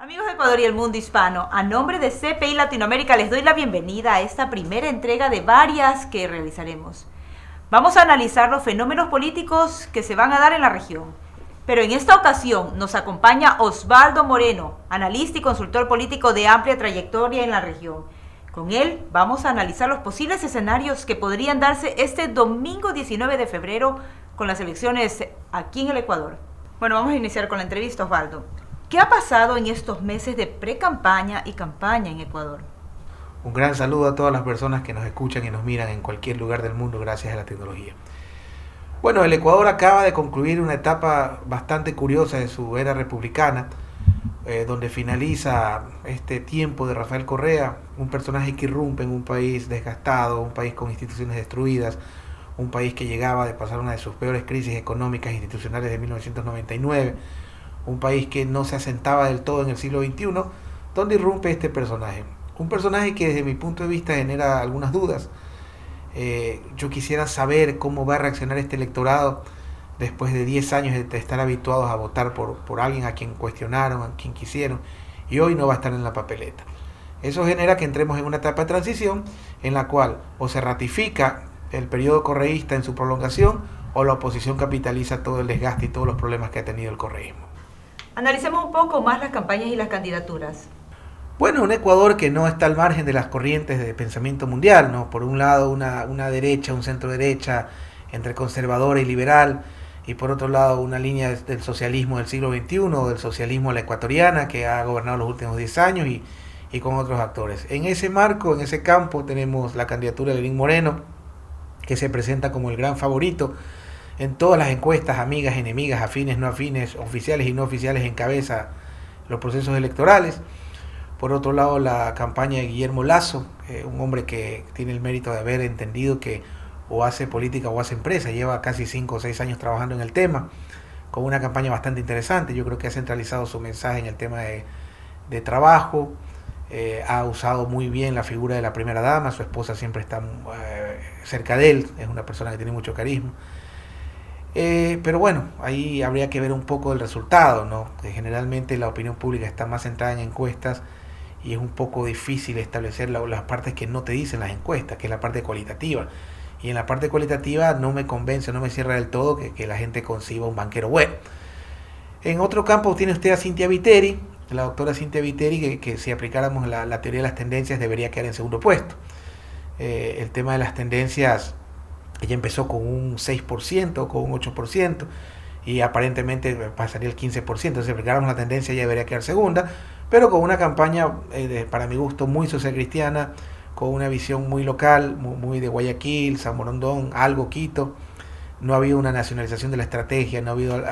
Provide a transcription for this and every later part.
Amigos de Ecuador y el mundo hispano, a nombre de CPI Latinoamérica les doy la bienvenida a esta primera entrega de varias que realizaremos. Vamos a analizar los fenómenos políticos que se van a dar en la región. Pero en esta ocasión nos acompaña Osvaldo Moreno, analista y consultor político de amplia trayectoria en la región. Con él vamos a analizar los posibles escenarios que podrían darse este domingo 19 de febrero con las elecciones aquí en el Ecuador. Bueno, vamos a iniciar con la entrevista, Osvaldo. ¿Qué ha pasado en estos meses de pre-campaña y campaña en Ecuador? Un gran saludo a todas las personas que nos escuchan y nos miran en cualquier lugar del mundo gracias a la tecnología. Bueno, el Ecuador acaba de concluir una etapa bastante curiosa de su era republicana, donde finaliza este tiempo de Rafael Correa, un personaje que irrumpe en un país desgastado, un país con instituciones destruidas, un país que llegaba de pasar una de sus peores crisis económicas e institucionales de 1999, un país que no se asentaba del todo en el siglo XXI, donde irrumpe este personaje. Un personaje que desde mi punto de vista genera algunas dudas. Yo quisiera saber cómo va a reaccionar este electorado después de 10 años de estar habituados a votar por alguien a quien cuestionaron, a quien quisieron, y hoy no va a estar en la papeleta. Eso genera que entremos en una etapa de transición en la cual o se ratifica el periodo correísta en su prolongación o la oposición capitaliza todo el desgaste y todos los problemas que ha tenido el correísmo. Analicemos un poco más las campañas y las candidaturas. Bueno, un Ecuador que no está al margen de las corrientes de pensamiento mundial, ¿no? Por un lado una derecha, un centro derecha entre conservadora y liberal, y por otro lado una línea del socialismo del siglo XXI, del socialismo a la ecuatoriana, que ha gobernado los últimos 10 años y con otros actores. En ese marco, en ese campo, tenemos la candidatura de Lenín Moreno, que se presenta como el gran favorito en todas las encuestas, amigas, enemigas, afines, no afines, oficiales y no oficiales, encabeza los procesos electorales. Por otro lado, la campaña de Guillermo Lasso, un hombre que tiene el mérito de haber entendido que o hace política o hace empresa, lleva casi 5 o 6 años trabajando en el tema, con una campaña bastante interesante. Yo creo que ha centralizado su mensaje en el tema de trabajo, ha usado muy bien la figura de la primera dama, su esposa siempre está cerca de él, es una persona que tiene mucho carisma. Pero bueno, ahí habría que ver un poco el resultado, ¿no? Que generalmente la opinión pública está más centrada en encuestas y es un poco difícil establecer las partes que no te dicen las encuestas, que es la parte cualitativa. Y en la parte cualitativa no me convence, no me cierra del todo que la gente conciba un banquero bueno. En otro campo tiene usted a Cynthia Viteri, la doctora Cynthia Viteri, que si aplicáramos la teoría de las tendencias debería quedar en segundo puesto. El tema de las tendencias, ella empezó con un 6%, con un 8%, y aparentemente pasaría el 15%. Si aplicáramos la tendencia, ella debería quedar segunda, pero con una campaña, para mi gusto, muy social cristiana, con una visión muy local, muy de Guayaquil, San Borondón, algo Quito. No ha habido una nacionalización de la estrategia, no ha habido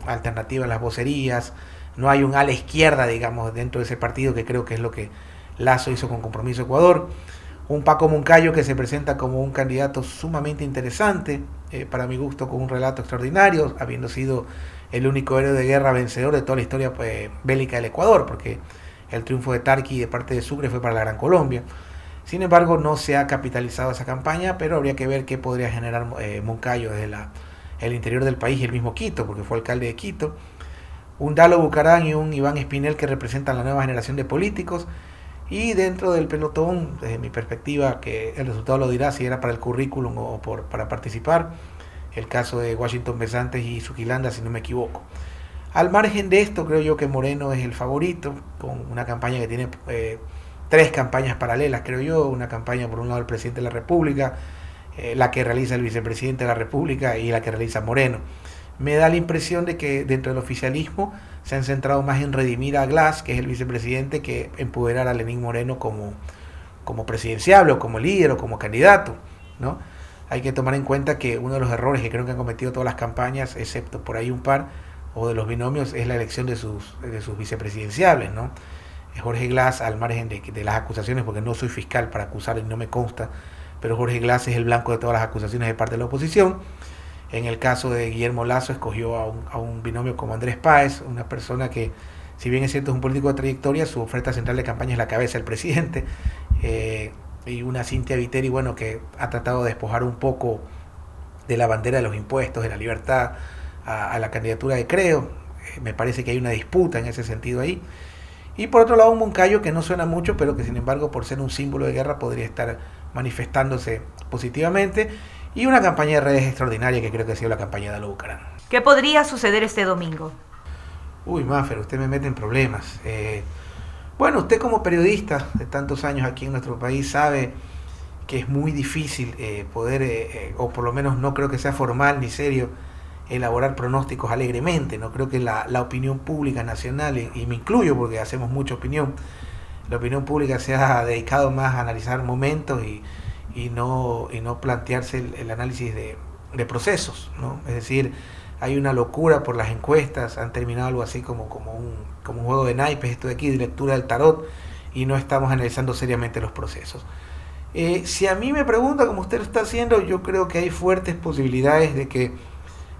alternativa a las vocerías, no hay un ala izquierda, digamos, dentro de ese partido, que creo que es lo que Lasso hizo con Compromiso Ecuador. Un Paco Moncayo que se presenta como un candidato sumamente interesante, para mi gusto, con un relato extraordinario, habiendo sido el único héroe de guerra vencedor de toda la historia bélica del Ecuador, porque el triunfo de Tarqui de parte de Sucre fue para la Gran Colombia. Sin embargo, no se ha capitalizado esa campaña, pero habría que ver qué podría generar Moncayo desde el interior del país y el mismo Quito, porque fue alcalde de Quito. Un Dalo Bucarán y un Iván Espinel que representan la nueva generación de políticos. Y dentro del pelotón, desde mi perspectiva, que el resultado lo dirá si era para el currículum o para participar, el caso de Washington Besantes y Zuquilanda, si no me equivoco. Al margen de esto, creo yo que Moreno es el favorito, con una campaña que tiene 3 campañas paralelas, creo yo. Una campaña por un lado del presidente de la República, la que realiza el vicepresidente de la República y la que realiza Moreno. Me da la impresión de que dentro del oficialismo se han centrado más en redimir a Glass, que es el vicepresidente, que empoderar a Lenín Moreno como presidenciable o como líder o como candidato, ¿no? Hay que tomar en cuenta que uno de los errores que creo que han cometido todas las campañas, excepto por ahí un par, o de los binomios, es la elección de sus vicepresidenciables, ¿no? Jorge Glass, al margen de las acusaciones, porque no soy fiscal para acusar y no me consta, pero Jorge Glass es el blanco de todas las acusaciones de parte de la oposición. En el caso de Guillermo Lasso, escogió a un binomio como Andrés Páez, una persona que, si bien es cierto es un político de trayectoria, su oferta central de campaña es la cabeza del presidente, y una Cynthia Viteri, bueno, que ha tratado de despojar un poco de la bandera de los impuestos, de la libertad, a la candidatura de Creo. Me parece que hay una disputa en ese sentido ahí. Y por otro lado un Moncayo que no suena mucho, pero que sin embargo por ser un símbolo de guerra podría estar manifestándose positivamente. Y una campaña de redes extraordinaria que creo que ha sido la campaña de Alo Bucarán. ¿Qué podría suceder este domingo? Uy, Maffer, usted me mete en problemas. Bueno, usted como periodista de tantos años aquí en nuestro país sabe que es muy difícil poder, o por lo menos no creo que sea formal ni serio, elaborar pronósticos alegremente. No creo que la opinión pública nacional, y me incluyo porque hacemos mucha opinión, la opinión pública se ha dedicado más a analizar momentos y no plantearse el análisis de procesos, ¿no? Es decir, hay una locura por las encuestas, han terminado algo así como un juego de naipes, esto de aquí, de lectura del tarot, y no estamos analizando seriamente los procesos. Si a mí me pregunta, como usted lo está haciendo, yo creo que hay fuertes posibilidades de que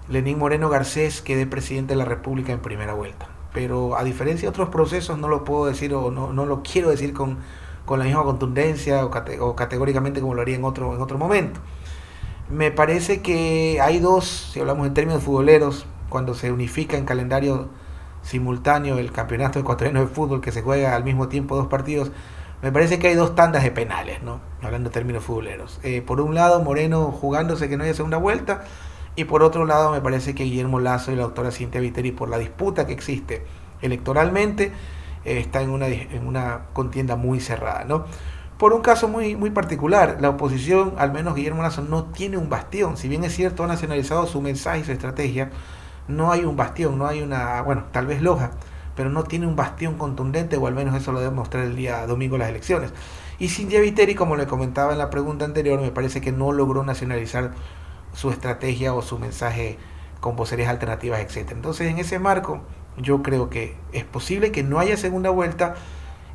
Lenín Moreno Garcés quede presidente de la República en primera vuelta. Pero a diferencia de otros procesos, no lo puedo decir o no lo quiero decir con la misma contundencia o categóricamente como lo haría en otro momento. Me parece que hay dos, si hablamos en términos futboleros, cuando se unifica en calendario simultáneo el campeonato ecuatoriano de fútbol, que se juega al mismo tiempo dos partidos, me parece que hay dos tandas de penales, ¿no? Hablando en términos futboleros. Por un lado, Moreno jugándose que no haya segunda vuelta, y por otro lado, me parece que Guillermo Lasso y la doctora Cintia Viteri, por la disputa que existe electoralmente, está en una contienda muy cerrada, ¿no? Por un caso muy particular, la oposición, al menos Guillermo Lasso, no tiene un bastión. Si bien es cierto, ha nacionalizado su mensaje y su estrategia, no hay un bastión, no hay una, bueno, tal vez Loja, pero no tiene un bastión contundente, o al menos eso lo debe mostrar el día domingo las elecciones. Y Cintia Viteri, como le comentaba en la pregunta anterior, me parece que no logró nacionalizar su estrategia o su mensaje con vocerías alternativas, etc. Entonces, en ese marco, yo creo que es posible que no haya segunda vuelta,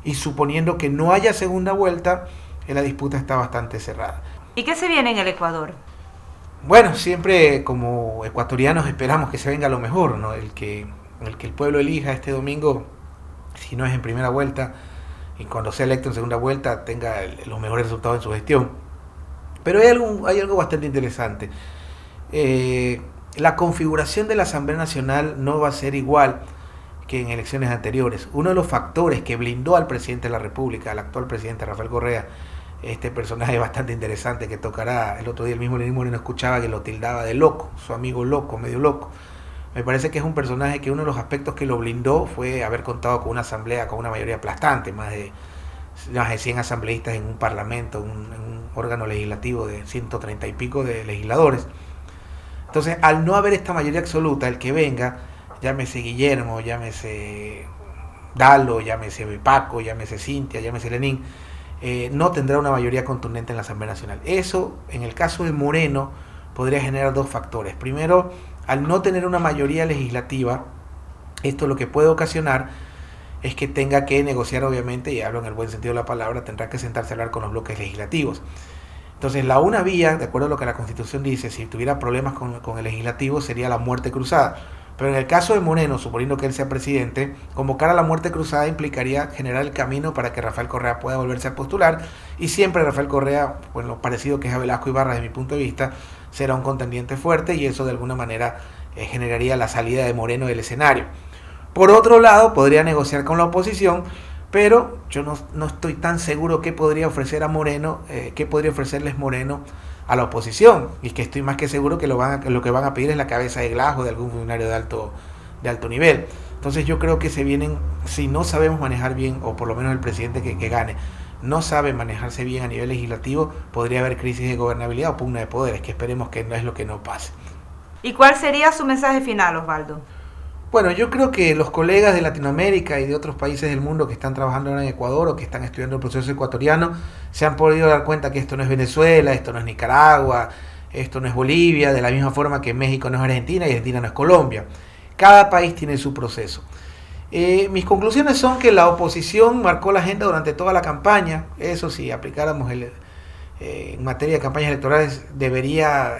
y suponiendo que no haya segunda vuelta, la disputa está bastante cerrada. ¿Y qué se viene en el Ecuador? Bueno, siempre como ecuatorianos esperamos que se venga lo mejor, ¿no? El que el pueblo elija este domingo, si no es en primera vuelta, y cuando sea electo en segunda vuelta, tenga los mejores resultados en su gestión. Pero hay algo bastante interesante. La configuración de la Asamblea Nacional no va a ser igual que en elecciones anteriores. Uno de los factores que blindó al presidente de la República, al actual presidente Rafael Correa, este personaje bastante interesante que tocará, el otro día el mismo Lenín Moreno escuchaba que lo tildaba de loco, su amigo loco, medio loco. Me parece que es un personaje que uno de los aspectos que lo blindó fue haber contado con una asamblea, con una mayoría aplastante, más de 100 asambleístas en un parlamento, en un órgano legislativo de 130 y pico de legisladores. Entonces, al no haber esta mayoría absoluta, el que venga, llámese Guillermo, llámese Dalo, llámese Paco, llámese Cintia, llámese Lenín, no tendrá una mayoría contundente en la Asamblea Nacional. Eso, en el caso de Moreno, podría generar dos factores. Primero, al no tener una mayoría legislativa, esto lo que puede ocasionar es que tenga que negociar, obviamente, y hablo en el buen sentido de la palabra, tendrá que sentarse a hablar con los bloques legislativos. Entonces, la una vía, de acuerdo a lo que la Constitución dice, si tuviera problemas con el legislativo, sería la muerte cruzada. Pero en el caso de Moreno, suponiendo que él sea presidente, convocar a la muerte cruzada implicaría generar el camino para que Rafael Correa pueda volverse a postular, y siempre Rafael Correa, bueno, lo parecido que es a Velasco Ibarra desde mi punto de vista, será un contendiente fuerte, y eso de alguna manera generaría la salida de Moreno del escenario. Por otro lado, podría negociar con la oposición, pero yo no estoy tan seguro qué podría ofrecer a Moreno, qué podría ofrecerles Moreno a la oposición, y que estoy más que seguro que lo que van a pedir es la cabeza de Glass o de algún funcionario de alto nivel. Entonces yo creo que se vienen, si no sabemos manejar bien, o por lo menos el presidente que gane no sabe manejarse bien a nivel legislativo, podría haber crisis de gobernabilidad o pugna de poderes, que esperemos que no es lo que no pase. ¿Y cuál sería su mensaje final, Osvaldo? Bueno, yo creo que los colegas de Latinoamérica y de otros países del mundo que están trabajando ahora en Ecuador o que están estudiando el proceso ecuatoriano se han podido dar cuenta que esto no es Venezuela, esto no es Nicaragua, esto no es Bolivia, de la misma forma que México no es Argentina y Argentina no es Colombia. Cada país tiene su proceso. Mis conclusiones son que la oposición marcó la agenda durante toda la campaña. Eso, si aplicáramos en materia de campañas electorales, debería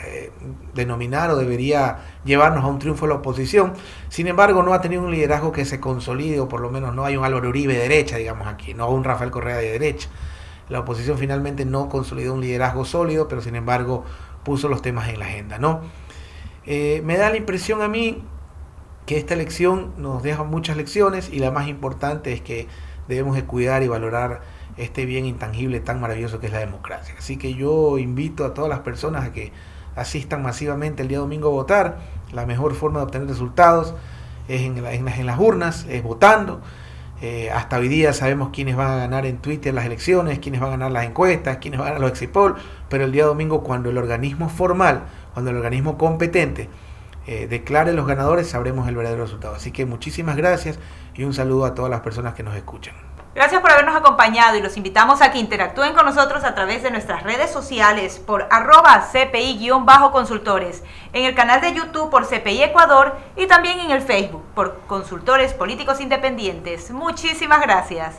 denominar o debería llevarnos a un triunfo de la oposición. Sin embargo, no ha tenido un liderazgo que se consolide, o por lo menos no hay un Álvaro Uribe de derecha, digamos aquí, no un Rafael Correa de derecha. La oposición finalmente no consolidó un liderazgo sólido, pero sin embargo puso los temas en la agenda, ¿no? Me da la impresión a mí que esta elección nos deja muchas lecciones, y la más importante es que debemos de cuidar y valorar este bien intangible tan maravilloso que es la democracia. Así que yo invito a todas las personas a que asistan masivamente el día domingo a votar. La mejor forma de obtener resultados es en las urnas, es votando. Hasta hoy día sabemos quiénes van a ganar en Twitter las elecciones, quiénes van a ganar las encuestas, quiénes van a ganar los exit poll, pero el día domingo, cuando el organismo formal, cuando el organismo competente declare los ganadores, sabremos el verdadero resultado. Así que muchísimas gracias y un saludo a todas las personas que nos escuchan. Gracias por habernos acompañado y los invitamos a que interactúen con nosotros a través de nuestras redes sociales por @CPI-consultores, en el canal de YouTube por CPI Ecuador y también en el Facebook por Consultores Políticos Independientes. Muchísimas gracias.